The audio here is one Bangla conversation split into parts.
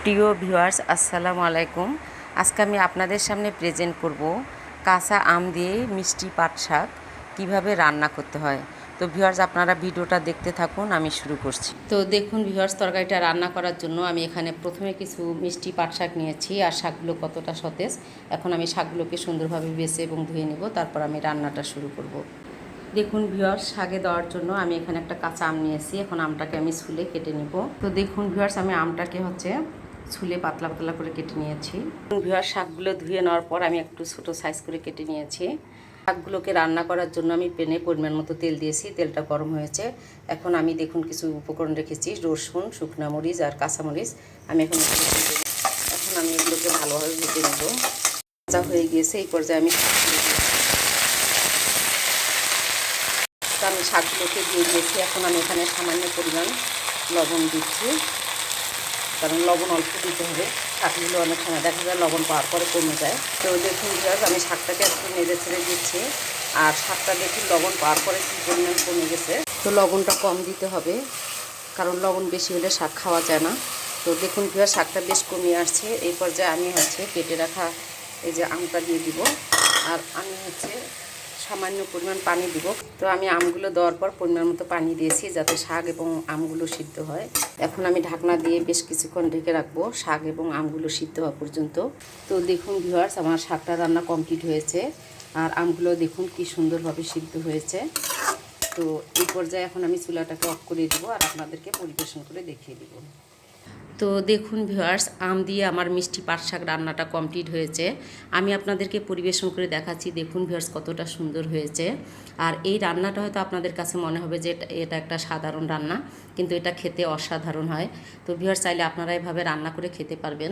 প্রিয় ভিউয়ার্স, আসসালামু আলাইকুম। আজকে আমি আপনাদের সামনে প্রেজেন্ট করব কাঁচা আম দিয়ে মিষ্টি পাট শাক কীভাবে রান্না করতে হয়। তো ভিউয়ার্স, আপনারা ভিডিওটা দেখতে থাকুন, আমি শুরু করছি। তো দেখুন ভিউয়ার্স, তরকারিটা রান্না করার জন্য আমি এখানে প্রথমে কিছু মিষ্টি পাট শাক নিয়েছি। আর শাকগুলো কতটা সতেজ, এখন আমি শাকগুলোকে সুন্দরভাবে বেছে এবং ধুয়ে নেব, তারপর আমি রান্নাটা শুরু করব। দেখুন ভিউয়ার্স, শাকে দেওয়ার জন্য আমি এখানে একটা কাঁচা আম নিয়েছি। এখন আমটাকে আমি ছুলে কেটে নিব। তো দেখুন ভিউয়ার্স, আমি আমটাকে ছুলে পাতলা পাতলা করে কেটে নিয়েছি। ভিউয়ার্স, শাকগুলো ধুয়ে নেওয়ার পর আমি একটু ছোটো সাইজ করে কেটে নিয়েছি। শাকগুলোকে রান্না করার জন্য আমি প্যানে পরিমাণ মতো তেল দিয়েছি। তেলটা গরম হয়েছে। এখন আমি দেখুন কিছু উপকরণ রেখেছি, রসুন, শুকনা মরিচ আর কাঁচামরিচ। আমি এখন আমি এগুলোকে ভালোভাবে ভেজে নেব। ভাজা হয়ে গিয়েছে, এই পর্যায়ে আমি শাকগুলোকে দিয়ে দিয়েছি। এখন আমি এখানে সামান্য পরিমাণ লবণ দিচ্ছি, কারণ লবণ অল্প দিতে হবে। শাকগুলো অনেক সময় দেখা যায় লবণ পাওয়ার পরে কমে যায়। তো দেখুন ভিউয়ার্স, আমি শাকটাকে একটু নেড়ে ছেড়ে দিচ্ছি। আর শাকটা দেখুন লবণ পাওয়ার পরে কী পরিমাণ কমে গেছে। তো লবণটা কম দিতে হবে, কারণ লবণ বেশি হলে শাক খাওয়া যায় না। তো দেখুন ভিউয়ার্স, শাকটা বেশ কমে আসছে। এই পর্যায়ে আমি কেটে রাখা এই যে আমটা দিয়ে দিব। আর আমি সামান্য পরিমাণ পানি দিব। তো আমি আমগুলো দেওয়ার পর পরিমাণ মতো পানি দিয়েছি, যাতে শাক এবং আমগুলো সিদ্ধ হয়। এখন আমি ঢাকনা দিয়ে বেশ কিছুক্ষণ ঢেকে রাখবো, শাক এবং আমগুলো সিদ্ধ হওয়া পর্যন্ত। তো দেখুন ভিউয়ার্স, আমার শাকটা রান্না কমপ্লিট হয়েছে। আর আমগুলো দেখুন কি সুন্দরভাবে সিদ্ধ হয়েছে। তো এই পর্যায়ে এখন আমি চুলাটাকে অফ করে দিব আর আপনাদেরকে পরিবেশন করে দেখিয়ে দিব। তো দেখুন ভিউয়ার্স, আম দিয়ে আমার মিষ্টি পাট শাক রান্নাটা কমপ্লিট হয়েছে। আমি আপনাদেরকে পরিবেশন করে দেখাচ্ছি। দেখুন ভিউয়ার্স, কতটা সুন্দর হয়েছে। আর এই রান্নাটা হয়তো আপনাদের কাছে মনে হবে যে এটা একটা সাধারণ রান্না, কিন্তু এটা খেতে অসাধারণ হয়। তো ভিউয়ার্স, চাইলে আপনারা এভাবে রান্না করে খেতে পারবেন।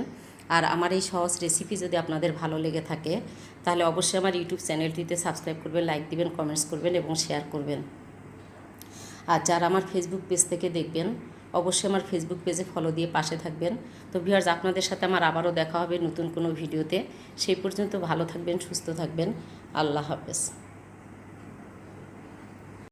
আর আমার এই সহজ রেসিপি যদি আপনাদের ভালো লেগে থাকে, তাহলে অবশ্যই আমার ইউটিউব চ্যানেলটিতে সাবস্ক্রাইব করবেন, লাইক দিবেন, কমেন্টস করবেন এবং শেয়ার করবেন। আর যারা আমার ফেসবুক পেজ থেকে দেখবেন, অবশ্যই আমার ফেসবুক পেজে ফলো দিয়ে পাশে থাকবেন। তো ভিউয়ার্স, আপনাদের সাথে আমার আবারও দেখা হবে নতুন কোনো ভিডিওতে। সেই পর্যন্ত ভালো থাকবেন, সুস্থ থাকবেন। আল্লাহ হাফেজ।